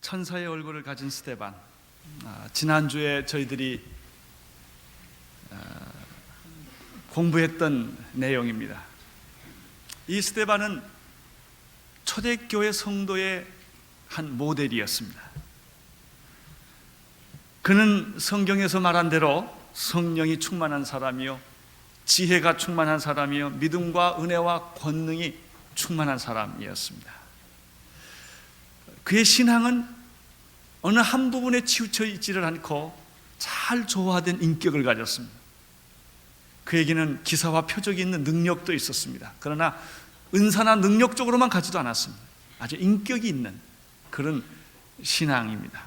천사의 얼굴을 가진 스데반. 지난주에 저희들이 공부했던 내용입니다. 이 스데반은 초대교회 성도의 한 모델이었습니다. 그는 성경에서 말한 대로 성령이 충만한 사람이요, 지혜가 충만한 사람이요, 믿음과 은혜와 권능이 충만한 사람이었습니다. 그의 신앙은 어느 한 부분에 치우쳐 있지를 않고 잘 조화된 인격을 가졌습니다. 그에게는 기사와 표적이 있는 능력도 있었습니다. 그러나 은사나 능력적으로만 가지도 않았습니다. 아주 인격이 있는 그런 신앙입니다.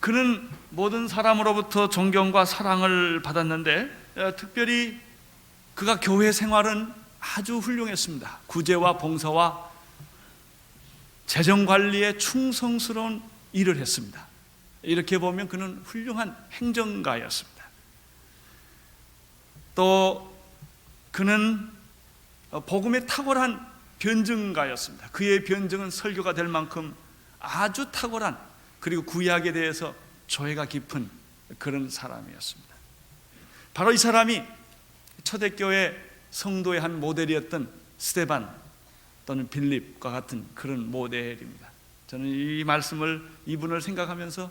그는 모든 사람으로부터 존경과 사랑을 받았는데 특별히 그가 교회 생활은 아주 훌륭했습니다. 구제와 봉사와 재정관리에 충성스러운 일을 했습니다. 이렇게 보면 그는 훌륭한 행정가였습니다. 또 그는 복음에 탁월한 변증가였습니다. 그의 변증은 설교가 될 만큼 아주 탁월한, 그리고 구약에 대해서 조예가 깊은 그런 사람이었습니다. 바로 이 사람이 초대교회 성도의 한 모델이었던 스데반 또는 빌립과 같은 그런 모델입니다. 저는 이 말씀을, 이분을 생각하면서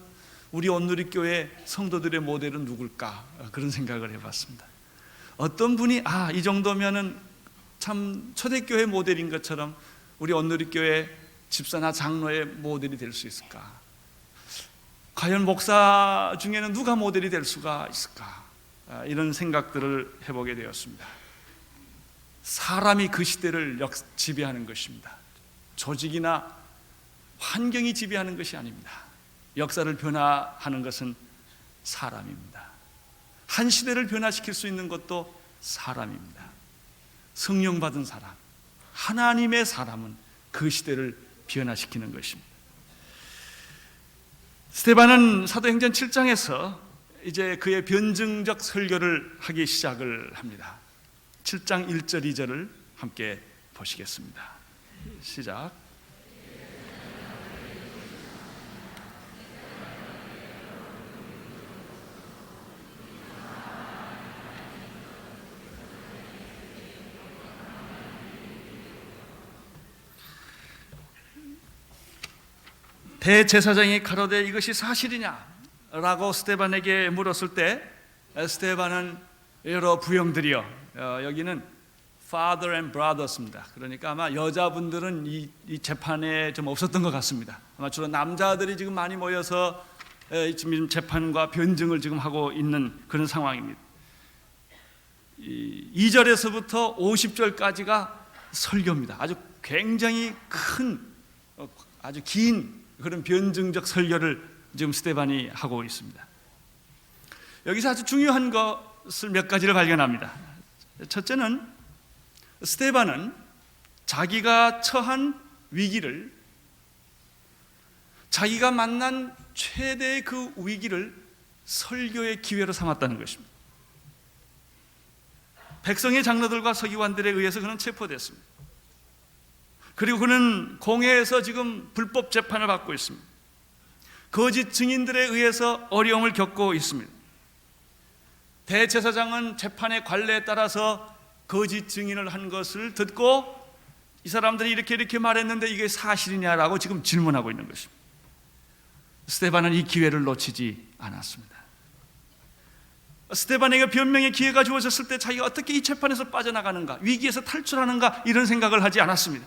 우리 온누리교회 성도들의 모델은 누굴까, 그런 생각을 해봤습니다. 어떤 분이 이 정도면은 참 초대교회 모델인 것처럼 우리 온누리교회 집사나 장로의 모델이 될 수 있을까? 과연 목사 중에는 누가 모델이 될 수가 있을까? 이런 생각들을 해보게 되었습니다. 사람이 그 시대를 지배하는 것입니다. 조직이나 환경이 지배하는 것이 아닙니다. 역사를 변화하는 것은 사람입니다. 한 시대를 변화시킬 수 있는 것도 사람입니다. 성령 받은 사람, 하나님의 사람은 그 시대를 변화시키는 것입니다. 스데반은 사도행전 7장에서 이제 그의 변증적 설교를 하기 시작을 합니다. 7장 1절 2절을 함께 보시겠습니다. 시작. 대제사장이 가로되 이것이 사실이냐? 라고 스데반에게 물었을 때 스데반은 여러 부형들이요, 여기는 father and brothers입니다. 그러니까 아마 여자분들은 이 재판에 좀 없었던 것 같습니다. 아마 주로 남자들이 지금 많이 모여서 지금 재판과 변증을 지금 하고 있는 그런 상황입니다. 2절에서부터 50절까지가 설교입니다. 아주 굉장히 큰, 아주 긴 그런 변증적 설교를 지금 스데반이 하고 있습니다. 여기서 아주 중요한 것을 몇 가지를 발견합니다. 첫째는 스데반은 자기가 처한 위기를, 자기가 만난 최대의 그 위기를 설교의 기회로 삼았다는 것입니다. 백성의 장로들과 서기관들에 의해서 그는 체포됐습니다. 그리고 그는 공회에서 지금 불법 재판을 받고 있습니다. 거짓 증인들에 의해서 어려움을 겪고 있습니다. 대제사장은 재판의 관례에 따라서 거짓 증인을 한 것을 듣고 이 사람들이 이렇게 말했는데 이게 사실이냐라고 지금 질문하고 있는 것입니다. 스데반은 이 기회를 놓치지 않았습니다. 스데반에게 변명의 기회가 주어졌을 때 자기가 어떻게 이 재판에서 빠져나가는가, 위기에서 탈출하는가, 이런 생각을 하지 않았습니다.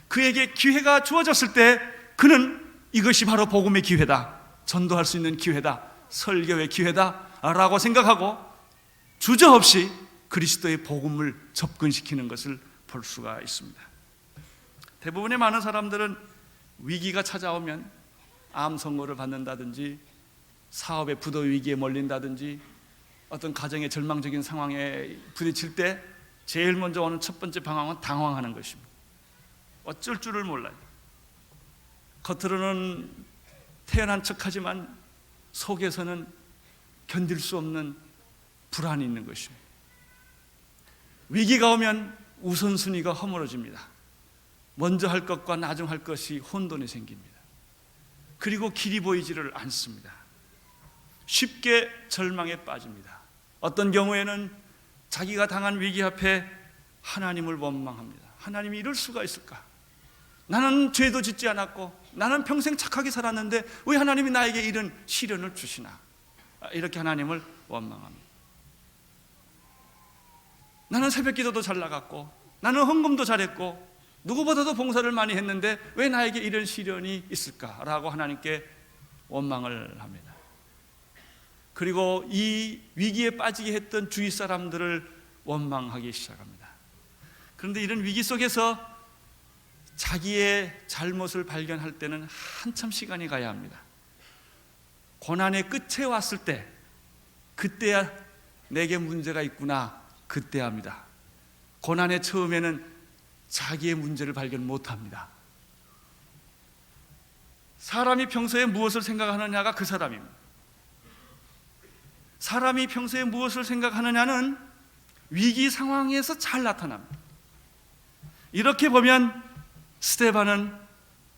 그에게 기회가 주어졌을 때 그는 이것이 바로 복음의 기회다, 전도할 수 있는 기회다, 설교의 기회다 라고 생각하고 주저없이 그리스도의 복음을 접근시키는 것을 볼 수가 있습니다. 대부분의 많은 사람들은 위기가 찾아오면 암 선고를 받는다든지, 사업의 부도 위기에 몰린다든지, 어떤 가정의 절망적인 상황에 부딪힐 때 제일 먼저 오는 첫 번째 방황은 당황하는 것입니다. 어쩔 줄을 몰라요. 겉으로는 태연한 척하지만 속에서는 견딜 수 없는 불안이 있는 것입니다. 위기가 오면 우선순위가 허물어집니다. 먼저 할 것과 나중 할 것이 혼돈이 생깁니다. 그리고 길이 보이지를 않습니다. 쉽게 절망에 빠집니다. 어떤 경우에는 자기가 당한 위기 앞에 하나님을 원망합니다. 하나님이 이럴 수가 있을까? 나는 죄도 짓지 않았고 나는 평생 착하게 살았는데 왜 하나님이 나에게 이런 시련을 주시나? 이렇게 하나님을 원망합니다. 나는 새벽기도도 잘 나갔고 나는 헌금도 잘했고 누구보다도 봉사를 많이 했는데 왜 나에게 이런 시련이 있을까라고 하나님께 원망을 합니다. 그리고 이 위기에 빠지게 했던 주위 사람들을 원망하기 시작합니다. 그런데 이런 위기 속에서 자기의 잘못을 발견할 때는 한참 시간이 가야 합니다. 고난의 끝에 왔을 때 그때야 내게 문제가 있구나, 그때 합니다. 고난의 처음에는 자기의 문제를 발견 못합니다. 사람이 평소에 무엇을 생각하느냐가 그 사람입니다. 사람이 평소에 무엇을 생각하느냐는 위기 상황에서 잘 나타납니다. 이렇게 보면 스데반은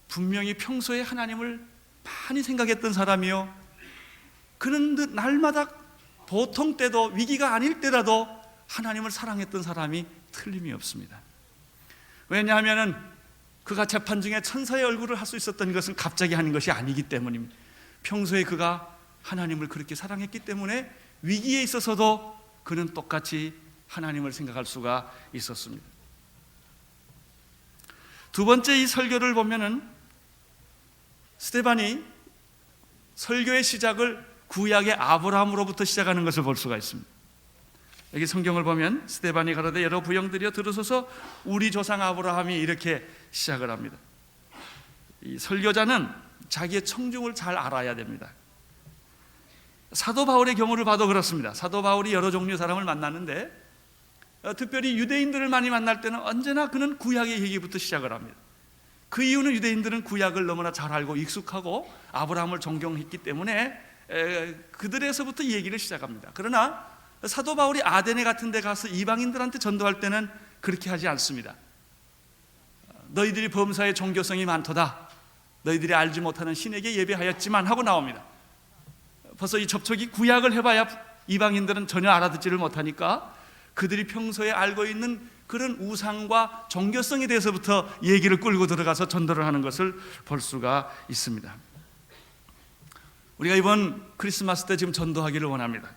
분명히 평소에 하나님을 많이 생각했던 사람이요, 그는 날마다 보통 때도 위기가 아닐 때라도 하나님을 사랑했던 사람이 틀림이 없습니다. 왜냐하면 그가 재판 중에 천사의 얼굴을 할 수 있었던 것은 갑자기 하는 것이 아니기 때문입니다. 평소에 그가 하나님을 그렇게 사랑했기 때문에 위기에 있어서도 그는 똑같이 하나님을 생각할 수가 있었습니다. 두 번째 이 설교를 보면은 스데반이 설교의 시작을 구약의 아브라함으로부터 시작하는 것을 볼 수가 있습니다. 여기 성경을 보면 스데반이 가로되 여러 부형들이여 들으소서, 우리 조상 아브라함이 이렇게 시작을 합니다. 이 설교자는 자기의 청중을 잘 알아야 됩니다. 사도 바울의 경우를 봐도 그렇습니다. 사도 바울이 여러 종류의 사람을 만났는데 특별히 유대인들을 많이 만날 때는 언제나 그는 구약의 얘기부터 시작을 합니다. 그 이유는 유대인들은 구약을 너무나 잘 알고 익숙하고 아브라함을 존경했기 때문에 그들에서부터 얘기를 시작합니다. 그러나 사도 바울이 아데네 같은 데 가서 이방인들한테 전도할 때는 그렇게 하지 않습니다. 너희들이 범사에 종교성이 많도다, 너희들이 알지 못하는 신에게 예배하였지만 하고 나옵니다. 벌써 이 접촉이, 구약을 해봐야 이방인들은 전혀 알아듣지를 못하니까 그들이 평소에 알고 있는 그런 우상과 종교성에 대해서부터 얘기를 끌고 들어가서 전도를 하는 것을 볼 수가 있습니다. 우리가 이번 크리스마스 때 지금 전도하기를 원합니다.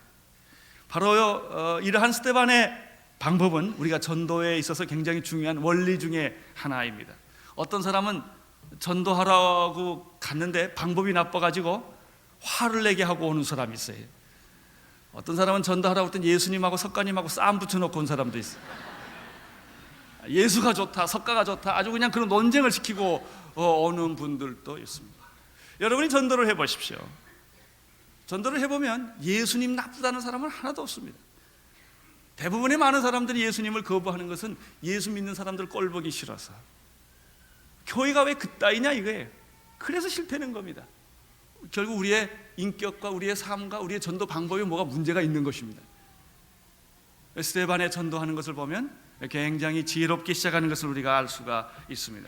바로 이러한 스데반의 방법은 우리가 전도에 있어서 굉장히 중요한 원리 중에 하나입니다. 어떤 사람은 전도하라고 갔는데 방법이 나빠가지고 화를 내게 하고 오는 사람이 있어요. 어떤 사람은 전도하라고 했더니 예수님하고 석가님하고 싸움 붙여놓고 온 사람도 있어요. 예수가 좋다, 석가가 좋다, 아주 그냥 그런 논쟁을 시키고 오는 분들도 있습니다. 여러분이 전도를 해보십시오. 전도를 해보면 예수님 나쁘다는 사람은 하나도 없습니다. 대부분의 많은 사람들이 예수님을 거부하는 것은 예수 믿는 사람들 꼴보기 싫어서. 교회가 왜 그따위냐 이거예요. 그래서 싫다는 겁니다. 결국 우리의 인격과 우리의 삶과 우리의 전도 방법에 뭐가 문제가 있는 것입니다. 스데반의 전도하는 것을 보면 굉장히 지혜롭게 시작하는 것을 우리가 알 수가 있습니다.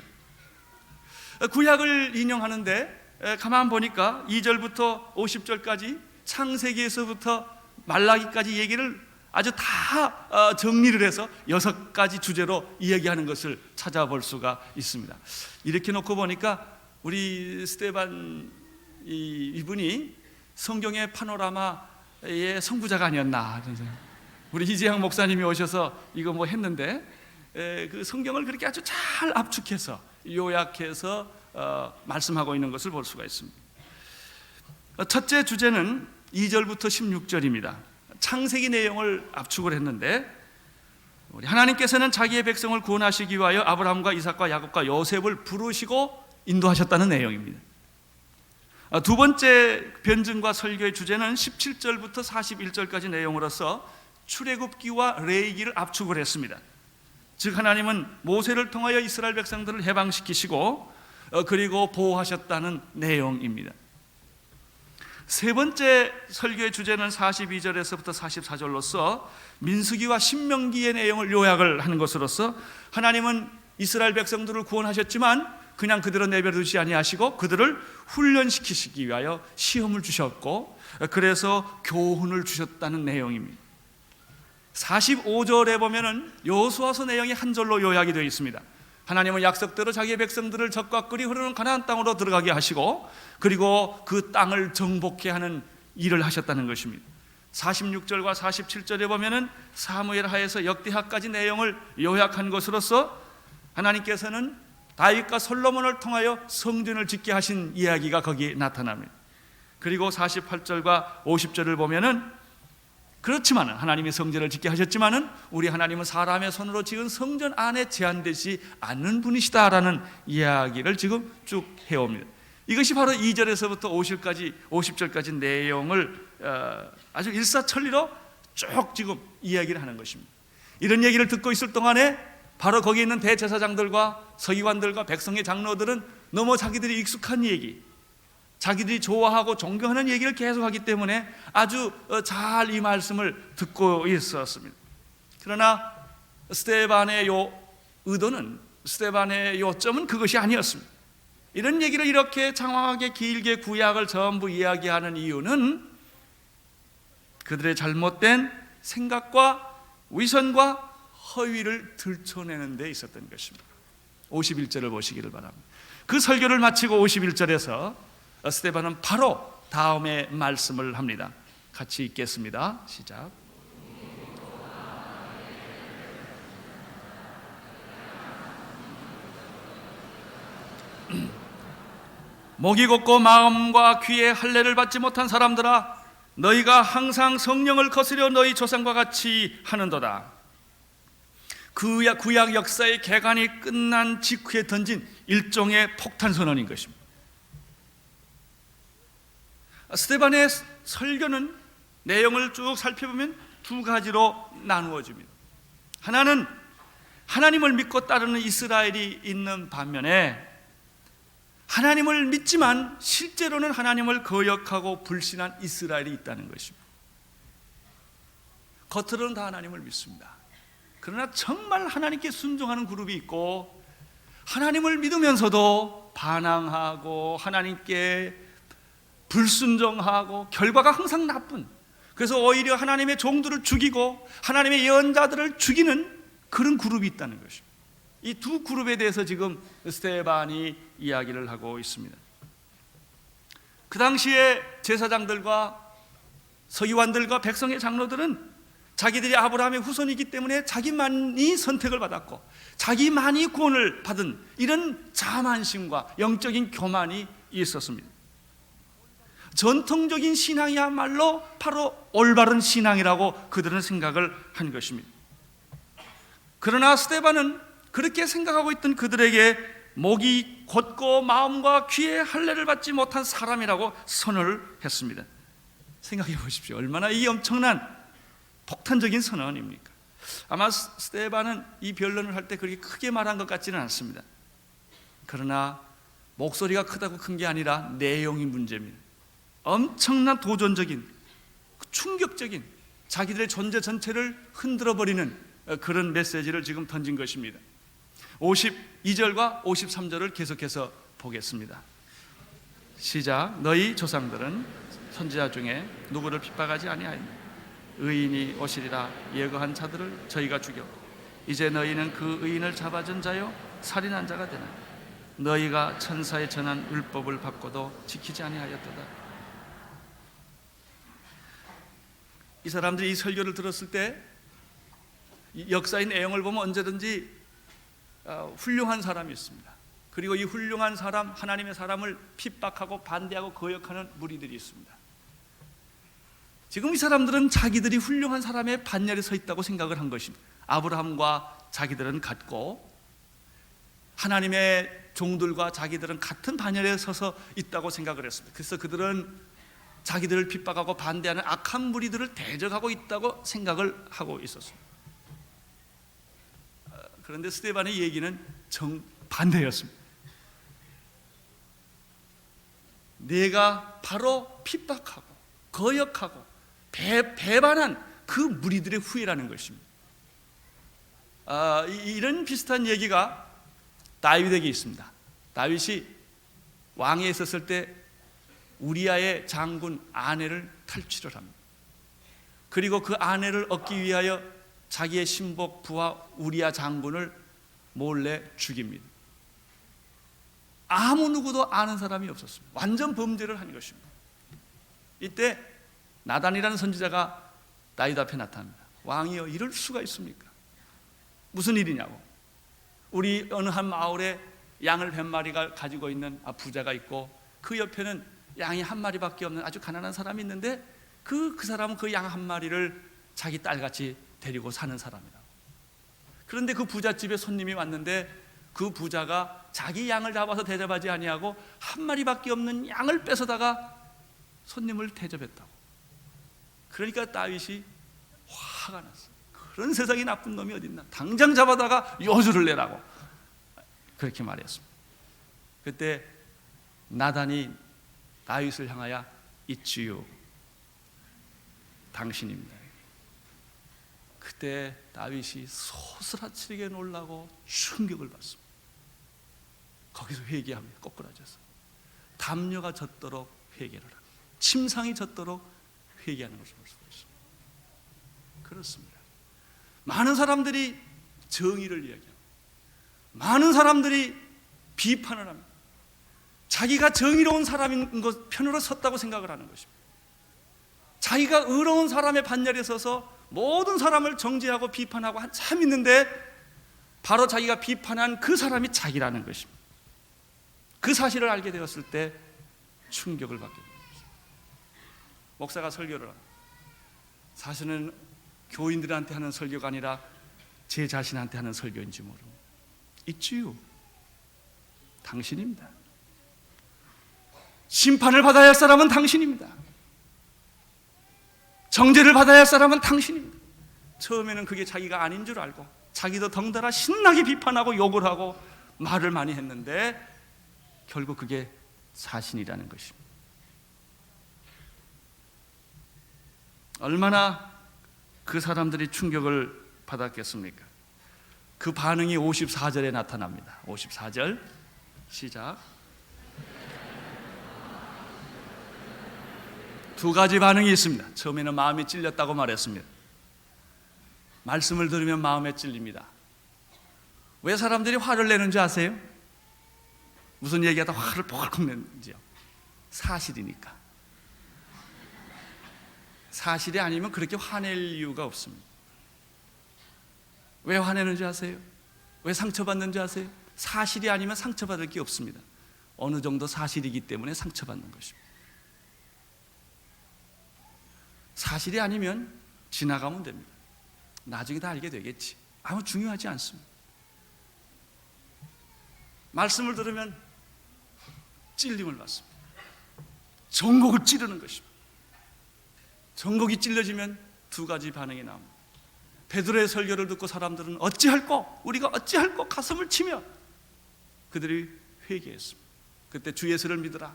구약을 인용하는데 가만 보니까 2절부터 50절까지 창세기에서부터 말라기까지 얘기를 아주 다 정리를 해서 6가지 주제로 이야기하는 것을 찾아볼 수가 있습니다. 이렇게 놓고 보니까 우리 스데반 이분이 성경의 파노라마의 선구자가 아니었나. 우리 이재양 목사님이 오셔서 이거 뭐 했는데 그 성경을 그렇게 아주 잘 압축해서 요약해서 말씀하고 있는 것을 볼 수가 있습니다. 첫째 주제는 2절부터 16절입니다. 창세기 내용을 압축을 했는데 우리 하나님께서는 자기의 백성을 구원하시기 위하여 아브라함과 이삭과 야곱과 요셉을 부르시고 인도하셨다는 내용입니다. 두 번째 변증과 설교의 주제는 17절부터 41절까지 내용으로서 출애굽기와 레위기를 압축을 했습니다. 즉 하나님은 모세를 통하여 이스라엘 백성들을 해방시키시고 그리고 보호하셨다는 내용입니다. 세 번째 설교의 주제는 42절에서부터 44절로서 민수기와 신명기의 내용을 요약을 하는 것으로서 하나님은 이스라엘 백성들을 구원하셨지만 그냥 그대로 내버려두지 아니하시고 그들을 훈련시키시기 위하여 시험을 주셨고, 그래서 교훈을 주셨다는 내용입니다. 45절에 보면은 여호수아서 내용이 한 절로 요약이 되어 있습니다. 하나님은 약속대로 자기의 백성들을 적과 꿀이 흐르는 가나안 땅으로 들어가게 하시고, 그리고 그 땅을 정복케 하는 일을 하셨다는 것입니다. 46절과 47절에 보면은 사무엘 하에서 역대하까지 내용을 요약한 것으로서 하나님께서는 다윗과 솔로몬을 통하여 성전을 짓게 하신 이야기가 거기에 나타납니다. 그리고 48절과 50절을 보면은 그렇지만은 하나님이 성전을 짓게 하셨지만은 우리 하나님은 사람의 손으로 지은 성전 안에 제한되지 않는 분이시다라는 이야기를 지금 쭉 해옵니다. 이것이 바로 2절에서부터 50절까지 내용을 아주 일사천리로 쭉 지금 이야기를 하는 것입니다. 이런 얘기를 듣고 있을 동안에 바로 거기 있는 대제사장들과 서기관들과 백성의 장로들은 너무 자기들이 익숙한 얘기, 자기들이 좋아하고 존경하는 얘기를 계속하기 때문에 아주 잘 이 말씀을 듣고 있었습니다. 그러나 스데반의 의도는, 스데반의 요점은 그것이 아니었습니다. 이런 얘기를 이렇게 장황하게 길게 구약을 전부 이야기하는 이유는 그들의 잘못된 생각과 위선과 허위를 들춰내는 데 있었던 것입니다. 51절을 보시기를 바랍니다. 그 설교를 마치고 51절에서 스데반은 바로 다음에 말씀을 합니다. 같이 읽겠습니다. 시작. 목이 곧고 마음과 귀에 할례를 받지 못한 사람들아, 너희가 항상 성령을 거스려 너희 조상과 같이 하는도다. 구약 역사의 개간이 끝난 직후에 던진 일종의 폭탄 선언인 것입니다. 스데반의 설교는 내용을 쭉 살펴보면 두 가지로 나누어집니다. 하나는 하나님을 믿고 따르는 이스라엘이 있는 반면에 하나님을 믿지만 실제로는 하나님을 거역하고 불신한 이스라엘이 있다는 것입니다. 겉으로는 다 하나님을 믿습니다. 그러나 정말 하나님께 순종하는 그룹이 있고, 하나님을 믿으면서도 반항하고 하나님께 불순종하고 결과가 항상 나쁜, 그래서 오히려 하나님의 종들을 죽이고 하나님의 예언자들을 죽이는 그런 그룹이 있다는 것입니다. 이 두 그룹에 대해서 지금 스데반이 이야기를 하고 있습니다. 그 당시에 제사장들과 서기관들과 백성의 장로들은 자기들이 아브라함의 후손이기 때문에 자기만이 선택을 받았고 자기만이 구원을 받은 이런 자만심과 영적인 교만이 있었습니다. 전통적인 신앙이야말로 바로 올바른 신앙이라고 그들은 생각을 한 것입니다. 그러나 스데반은 그렇게 생각하고 있던 그들에게 목이 곧고 마음과 귀에 할례를 받지 못한 사람이라고 선언을 했습니다. 생각해 보십시오. 얼마나 이 엄청난 폭탄적인 선언입니까? 아마 스데반은 이 변론을 할 때 그렇게 크게 말한 것 같지는 않습니다. 그러나 목소리가 크다고 큰 게 아니라 내용이 문제입니다. 엄청난 도전적인, 충격적인, 자기들의 존재 전체를 흔들어버리는 그런 메시지를 지금 던진 것입니다. 52절과 53절을 계속해서 보겠습니다. 시작. 너희 조상들은 선지자 중에 누구를 핍박하지 아니하였느냐? 의인이 오시리라 예고한 자들을 저희가 죽여 이제 너희는 그 의인을 잡아준 자요 살인한 자가 되나? 너희가 천사의 전한 율법을 받고도 지키지 아니하였도다. 이 사람들이 이 설교를 들었을 때 역사의 내용을 보면 언제든지 훌륭한 사람이 있습니다. 그리고 이 훌륭한 사람, 하나님의 사람을 핍박하고 반대하고 거역하는 무리들이 있습니다. 지금 이 사람들은 자기들이 훌륭한 사람의 반열에 서 있다고 생각을 한 것입니다. 아브라함과 자기들은 같고 하나님의 종들과 자기들은 같은 반열에 서서 있다고 생각을 했습니다. 그래서 그들은 자기들을 핍박하고 반대하는 악한 무리들을 대적하고 있다고 생각을 하고 있었습니다. 그런데 스데반의 얘기는 정반대였습니다. 내가 바로 핍박하고 거역하고 배반한 그 무리들의 후예라는 것입니다. 이런 비슷한 얘기가 다윗에게 있습니다. 다윗이 왕에 있었을 때 우리아의 장군 아내를 탈취를 합니다. 그리고 그 아내를 얻기 위하여 자기의 신복 부하 우리아 장군을 몰래 죽입니다. 아무 누구도 아는 사람이 없었습니다. 완전 범죄를 한 것입니다. 이때 나단이라는 선지자가 다윗 앞에 나타납니다. 왕이여, 이럴 수가 있습니까? 무슨 일이냐고. 우리 어느 한 마을에 양을 100마리가 가지고 있는 부자가 있고, 그 옆에는 양이 한 마리밖에 없는 아주 가난한 사람이 있는데 그 사람은 그 양 한 마리를 자기 딸같이 데리고 사는 사람이다. 그런데 그 부잣집에 손님이 왔는데 그 부자가 자기 양을 잡아서 대접하지 아니하고 한 마리밖에 없는 양을 뺏어다가 손님을 대접했다고. 그러니까 다윗이 화가 났어요. 그런 세상에 나쁜 놈이 어딨나, 당장 잡아다가 요주를 내라고 그렇게 말했습니다. 그때 나단이 다윗을 향하여 이치요, 당신입니다. 그때 다윗이 소스라치게 놀라고 충격을 받습니다. 거기서 회개합니다. 꼬꾸라져서 담요가 젖도록 회개를 합니다. 침상이 젖도록 회개하는 것을 볼 수가 있습니다. 그렇습니다. 많은 사람들이 정의를 이야기합니다. 많은 사람들이 비판을 합니다. 자기가 정의로운 사람인 것 편으로 섰다고 생각을 하는 것입니다. 자기가 의로운 사람의 반열에 서서 모든 사람을 정죄하고 비판하고 한참 있는데 바로 자기가 비판한 그 사람이 자기라는 것입니다. 그 사실을 알게 되었을 때 충격을 받게 됩니다. 목사가 설교를 합니다. 사실은 교인들한테 하는 설교가 아니라 제 자신한테 하는 설교인지 모릅니다. 있지요, 당신입니다. 심판을 받아야 할 사람은 당신입니다. 정죄를 받아야 할 사람은 당신입니다. 처음에는 그게 자기가 아닌 줄 알고 자기도 덩달아 신나게 비판하고 욕을 하고 말을 많이 했는데 결국 그게 자신이라는 것입니다. 얼마나 그 사람들이 충격을 받았겠습니까? 그 반응이 54절에 나타납니다. 54절 시작. 두 가지 반응이 있습니다. 처음에는 마음이 찔렸다고 말했습니다. 말씀을 들으면 마음에 찔립니다. 왜 사람들이 화를 내는지 아세요? 무슨 얘기하다 화를 펄컥 내는지요? 사실이니까. 사실이 아니면 그렇게 화낼 이유가 없습니다. 왜 화내는지 아세요? 왜 상처받는지 아세요? 사실이 아니면 상처받을 게 없습니다. 어느 정도 사실이기 때문에 상처받는 것입니다. 사실이 아니면 지나가면 됩니다. 나중에 다 알게 되겠지. 아무 중요하지 않습니다. 말씀을 들으면 찔림을 받습니다. 전곡을 찌르는 것입니다. 전곡이 찔러지면 두 가지 반응이 나옵니다. 베드로의 설교를 듣고 사람들은 어찌할꼬, 우리가 어찌할꼬 가슴을 치며 그들이 회개했습니다. 그때 주 예수를 믿으라,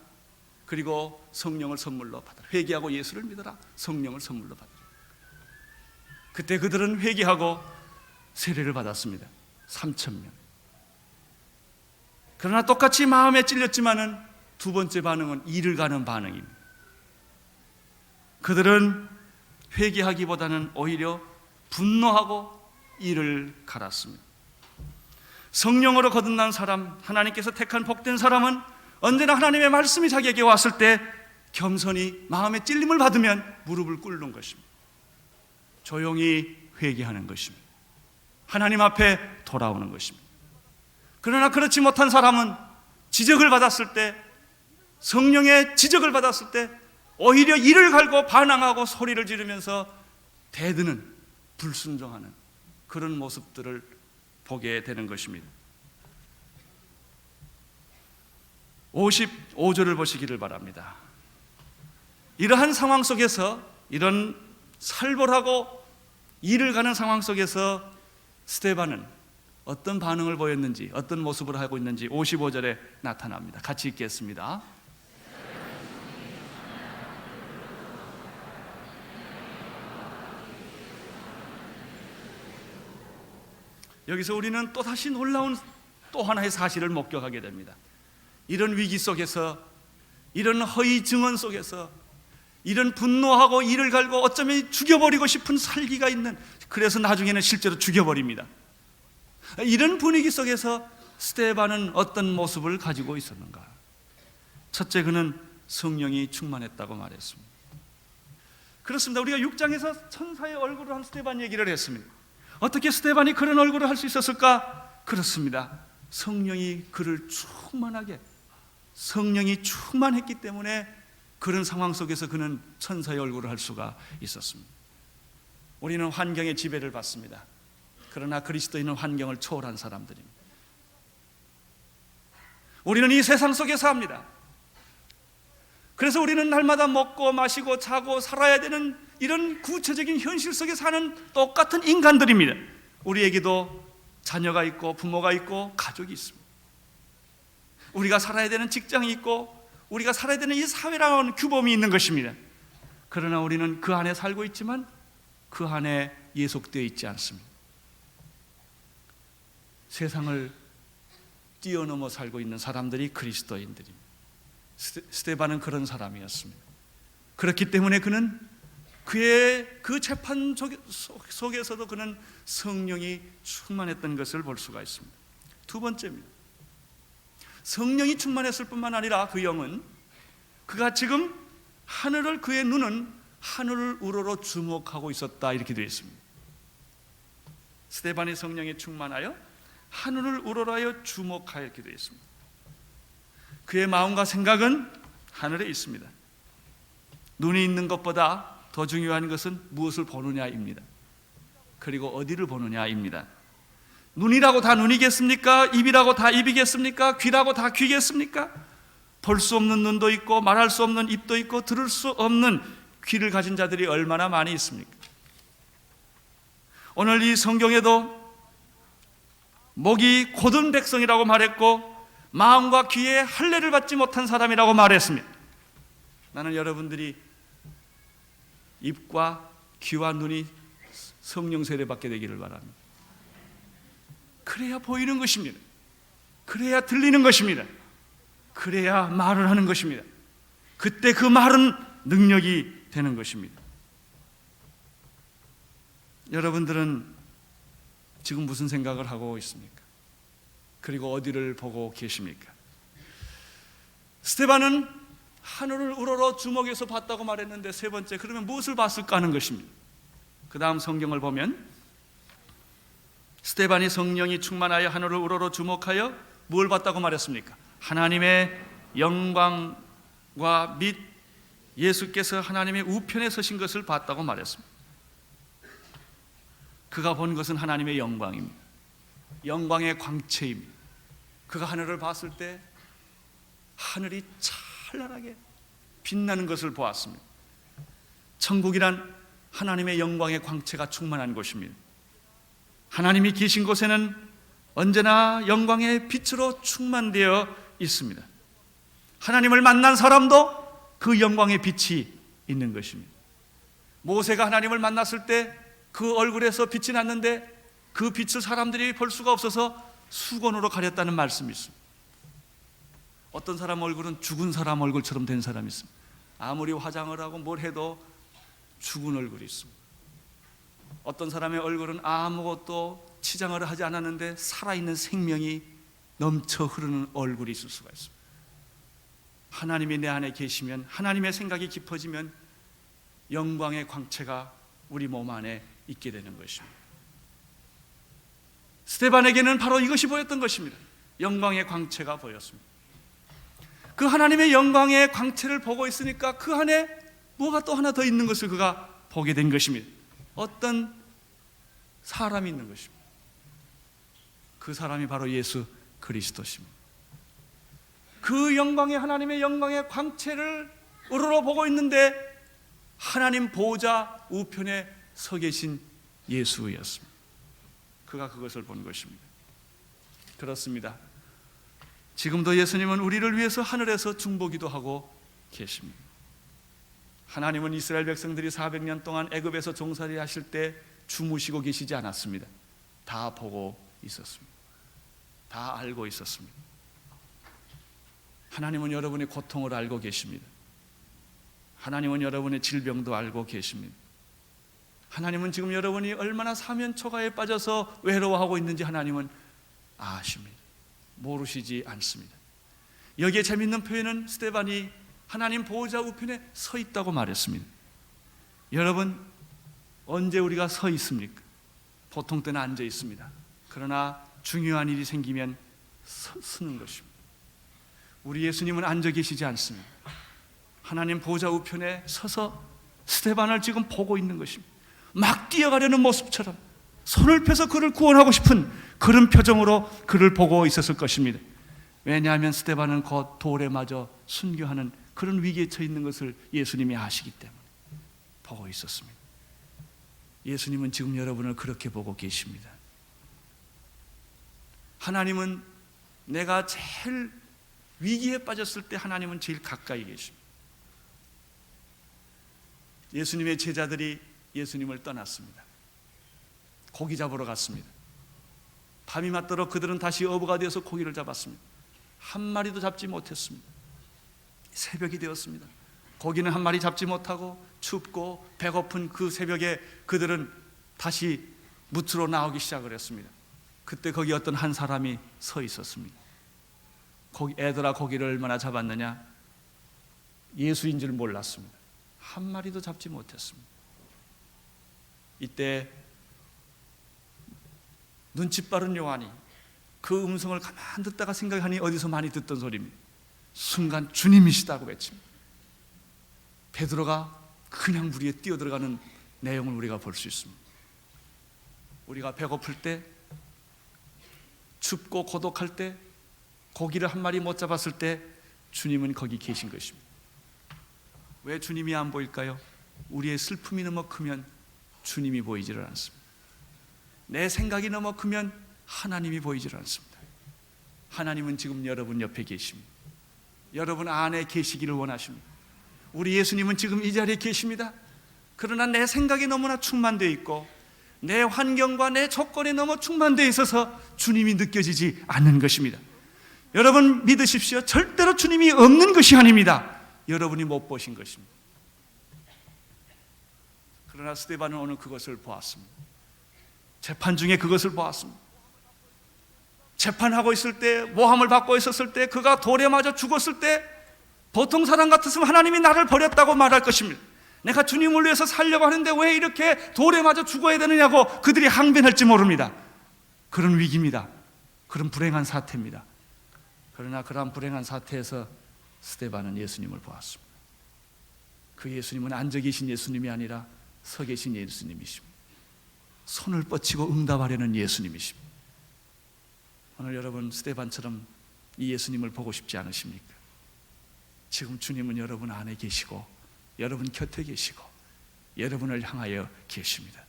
그리고 성령을 선물로 받으라. 회개하고 예수를 믿으라, 성령을 선물로 받으라. 그때 그들은 회개하고 세례를 받았습니다. 3,000명. 그러나 똑같이 마음에 찔렸지만은 두 번째 반응은 이를 가는 반응입니다. 그들은 회개하기보다는 오히려 분노하고 이를 갈았습니다. 성령으로 거듭난 사람, 하나님께서 택한 복된 사람은 언제나 하나님의 말씀이 자기에게 왔을 때 겸손히 마음의 찔림을 받으면 무릎을 꿇는 것입니다. 조용히 회개하는 것입니다. 하나님 앞에 돌아오는 것입니다. 그러나 그렇지 못한 사람은 지적을 받았을 때, 성령의 지적을 받았을 때 오히려 이를 갈고 반항하고 소리를 지르면서 대드는, 불순종하는 그런 모습들을 보게 되는 것입니다. 55절을 보시기를 바랍니다. 이러한 상황 속에서, 이런 살벌하고 이를 가는 상황 속에서 스데반은 어떤 반응을 보였는지, 어떤 모습을 하고 있는지 55절에 나타납니다. 같이 읽겠습니다. 여기서 우리는 또다시 놀라운 또 하나의 사실을 목격하게 됩니다. 이런 위기 속에서, 이런 허위 증언 속에서, 이런 분노하고 이를 갈고 어쩌면 죽여버리고 싶은 살기가 있는, 그래서 나중에는 실제로 죽여버립니다. 이런 분위기 속에서 스데반은 어떤 모습을 가지고 있었는가? 첫째, 그는 성령이 충만했다고 말했습니다. 그렇습니다. 우리가 6장에서 천사의 얼굴을 한 스데반 얘기를 했습니다. 어떻게 스데반이 그런 얼굴을 할 수 있었을까? 그렇습니다. 성령이 그를 충만하게, 성령이 충만했기 때문에 그런 상황 속에서 그는 천사의 얼굴을 할 수가 있었습니다. 우리는 환경의 지배를 받습니다. 그러나 그리스도인은 환경을 초월한 사람들입니다. 우리는 이 세상 속에 삽니다. 그래서 우리는 날마다 먹고 마시고 자고 살아야 되는 이런 구체적인 현실 속에 사는 똑같은 인간들입니다. 우리에게도 자녀가 있고 부모가 있고 가족이 있습니다. 우리가 살아야 되는 직장이 있고 우리가 살아야 되는 이 사회라는 규범이 있는 것입니다. 그러나 우리는 그 안에 살고 있지만 그 안에 예속되어 있지 않습니다. 세상을 뛰어넘어 살고 있는 사람들이 그리스도인들입니다. 스데반은 그런 사람이었습니다. 그렇기 때문에 그는 그의 그 재판 속에서도 그는 성령이 충만했던 것을 볼 수가 있습니다. 두 번째입니다. 성령이 충만했을 뿐만 아니라 그 영은, 그가 지금 하늘을, 그의 눈은 하늘을 우러러 주목하고 있었다, 이렇게 되어 있습니다. 스데반이 성령에 충만하여 하늘을 우러러하여 주목하여, 이렇게 되어 있습니다. 그의 마음과 생각은 하늘에 있습니다. 눈이 있는 것보다 더 중요한 것은 무엇을 보느냐입니다. 그리고 어디를 보느냐입니다. 눈이라고 다 눈이겠습니까? 입이라고 다 입이겠습니까? 귀라고 다 귀겠습니까? 볼 수 없는 눈도 있고 말할 수 없는 입도 있고 들을 수 없는 귀를 가진 자들이 얼마나 많이 있습니까? 오늘 이 성경에도 목이 곧은 백성이라고 말했고 마음과 귀에 할례를 받지 못한 사람이라고 말했습니다. 나는 여러분들이 입과 귀와 눈이 성령 세례 받게 되기를 바랍니다. 그래야 보이는 것입니다. 그래야 들리는 것입니다. 그래야 말을 하는 것입니다. 그때 그 말은 능력이 되는 것입니다. 여러분들은 지금 무슨 생각을 하고 있습니까? 그리고 어디를 보고 계십니까? 스데반은 하늘을 우러러 주목해서 봤다고 말했는데, 세 번째, 그러면 무엇을 봤을까 하는 것입니다. 그 다음 성경을 보면 스데반이 성령이 충만하여 하늘을 우러러 주목하여 뭘 봤다고 말했습니까? 하나님의 영광과 및 예수께서 하나님의 우편에 서신 것을 봤다고 말했습니다. 그가 본 것은 하나님의 영광입니다. 영광의 광채입니다. 그가 하늘을 봤을 때 하늘이 찬란하게 빛나는 것을 보았습니다. 천국이란 하나님의 영광의 광채가 충만한 곳입니다. 하나님이 계신 곳에는 언제나 영광의 빛으로 충만되어 있습니다. 하나님을 만난 사람도 그 영광의 빛이 있는 것입니다. 모세가 하나님을 만났을 때 그 얼굴에서 빛이 났는데 그 빛을 사람들이 볼 수가 없어서 수건으로 가렸다는 말씀이 있습니다. 어떤 사람 얼굴은 죽은 사람 얼굴처럼 된 사람이 있습니다. 아무리 화장을 하고 뭘 해도 죽은 얼굴이 있습니다. 어떤 사람의 얼굴은 아무것도 치장을 하지 않았는데 살아있는 생명이 넘쳐 흐르는 얼굴이 있을 수가 있습니다. 하나님이 내 안에 계시면, 하나님의 생각이 깊어지면 영광의 광채가 우리 몸 안에 있게 되는 것입니다. 스데반에게는 바로 이것이 보였던 것입니다. 영광의 광채가 보였습니다. 그 하나님의 영광의 광채를 보고 있으니까 그 안에 뭐가 또 하나 더 있는 것을 그가 보게 된 것입니다. 어떤 사람이 있는 것입니다. 그 사람이 바로 예수 그리스도십니다. 그 영광의, 하나님의 영광의 광채를 우러러 보고 있는데 하나님 보호자 우편에 서 계신 예수였습니다. 그가 그것을 본 것입니다. 그렇습니다. 지금도 예수님은 우리를 위해서 하늘에서 중보기도 하고 계십니다. 하나님은 이스라엘 백성들이 400년 동안 애굽에서 종살이 하실 때 주무시고 계시지 않았습니다. 다 보고 있었습니다. 다 알고 있었습니다. 하나님은 여러분의 고통을 알고 계십니다. 하나님은 여러분의 질병도 알고 계십니다. 하나님은 지금 여러분이 얼마나 사면초가에 빠져서 외로워하고 있는지 하나님은 아십니다. 모르시지 않습니다. 여기에 재밌는 표현은 스데반이 하나님 보호자 우편에 서 있다고 말했습니다. 여러분, 언제 우리가 서 있습니까? 보통 때는 앉아 있습니다. 그러나 중요한 일이 생기면 서는 것입니다. 우리 예수님은 앉아 계시지 않습니다. 하나님 보호자 우편에 서서 스데반을 지금 보고 있는 것입니다. 막 뛰어가려는 모습처럼 손을 펴서 그를 구원하고 싶은 그런 표정으로 그를 보고 있었을 것입니다. 왜냐하면 스데반은 곧 돌에 맞아 순교하는 그런 위기에 처해 있는 것을 예수님이 아시기 때문에 보고 있었습니다. 예수님은 지금 여러분을 그렇게 보고 계십니다. 하나님은 내가 제일 위기에 빠졌을 때 하나님은 제일 가까이 계십니다. 예수님의 제자들이 예수님을 떠났습니다. 고기 잡으러 갔습니다. 밤이 맞도록 그들은 다시 어부가 되어서 고기를 잡았습니다. 한 마리도 잡지 못했습니다. 새벽이 되었습니다. 고기는 한 마리 잡지 못하고 춥고 배고픈 그 새벽에 그들은 다시 무트로 나오기 시작을 했습니다. 그때 거기 어떤 한 사람이 서 있었습니다. 애들아, 고기를 얼마나 잡았느냐? 예수인 줄 몰랐습니다. 한 마리도 잡지 못했습니다. 이때 눈치 빠른 요한이 그 음성을 가만 듣다가 생각하니 어디서 많이 듣던 소리입니다. 순간 주님이시다고 외칩니다. 베드로가 그냥 물 위에 뛰어들어가는 내용을 우리가 볼 수 있습니다. 우리가 배고플 때, 춥고 고독할 때, 고기를 한 마리 못 잡았을 때 주님은 거기 계신 것입니다. 왜 주님이 안 보일까요? 우리의 슬픔이 너무 크면 주님이 보이지를 않습니다. 내 생각이 너무 크면 하나님이 보이지를 않습니다. 하나님은 지금 여러분 옆에 계십니다. 여러분 안에 계시기를 원하십니다. 우리 예수님은 지금 이 자리에 계십니다. 그러나 내 생각이 너무나 충만되어 있고 내 환경과 내 조건에 너무 충만되어 있어서 주님이 느껴지지 않는 것입니다. 여러분 믿으십시오. 절대로 주님이 없는 것이 아닙니다. 여러분이 못 보신 것입니다. 그러나 스데반은 오늘 그것을 보았습니다. 재판 중에 그것을 보았습니다. 재판하고 있을 때, 모함을 받고 있었을 때, 그가 돌에 맞아 죽었을 때 보통 사람 같았으면 하나님이 나를 버렸다고 말할 것입니다. 내가 주님을 위해서 살려고 하는데 왜 이렇게 돌에 맞아 죽어야 되느냐고 그들이 항변할지 모릅니다. 그런 위기입니다. 그런 불행한 사태입니다. 그러나 그러한 불행한 사태에서 스데반은 예수님을 보았습니다. 그 예수님은 앉아 계신 예수님이 아니라 서 계신 예수님이십니다. 손을 뻗치고 응답하려는 예수님이십니다. 오늘 여러분 스데반처럼 이 예수님을 보고 싶지 않으십니까? 지금 주님은 여러분 안에 계시고 여러분 곁에 계시고 여러분을 향하여 계십니다.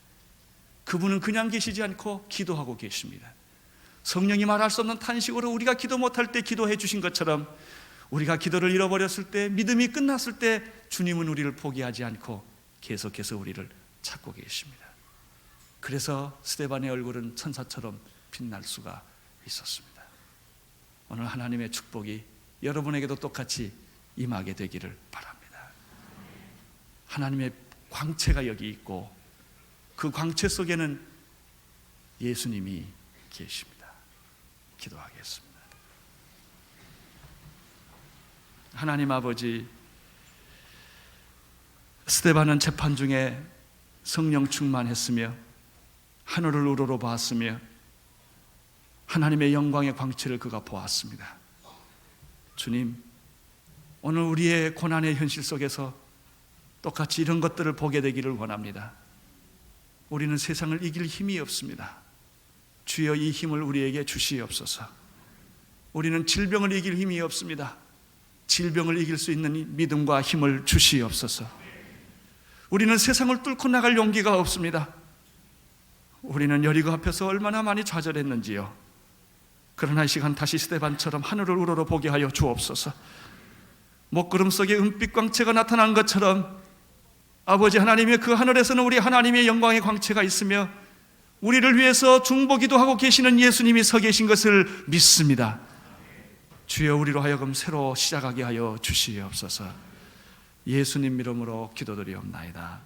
그분은 그냥 계시지 않고 기도하고 계십니다. 성령이 말할 수 없는 탄식으로 우리가 기도 못할 때 기도해 주신 것처럼 우리가 기도를 잃어버렸을 때, 믿음이 끝났을 때 주님은 우리를 포기하지 않고 계속해서 우리를 찾고 계십니다. 그래서 스데반의 얼굴은 천사처럼 빛날 수가 있었습니다. 오늘 하나님의 축복이 여러분에게도 똑같이 임하게 되기를 바랍니다. 하나님의 광채가 여기 있고 그 광채 속에는 예수님이 계십니다. 기도하겠습니다. 하나님 아버지, 스데반은 재판 중에 성령 충만했으며 하늘을 우러러 보았으며 하나님의 영광의 광채를 그가 보았습니다. 주님, 오늘 우리의 고난의 현실 속에서 똑같이 이런 것들을 보게 되기를 원합니다. 우리는 세상을 이길 힘이 없습니다. 주여 이 힘을 우리에게 주시옵소서. 우리는 질병을 이길 힘이 없습니다. 질병을 이길 수 있는 믿음과 힘을 주시옵소서. 우리는 세상을 뚫고 나갈 용기가 없습니다. 우리는 여리고 앞에서 얼마나 많이 좌절했는지요. 그러나 이 시간 다시 스데반처럼 하늘을 우러러 보게 하여 주옵소서. 먹구름 속에 은빛 광채가 나타난 것처럼 아버지 하나님의 그 하늘에서는 우리 하나님의 영광의 광채가 있으며 우리를 위해서 중보기도 하고 계시는 예수님이 서 계신 것을 믿습니다. 주여 우리로 하여금 새로 시작하게 하여 주시옵소서. 예수님 이름으로 기도드리옵나이다.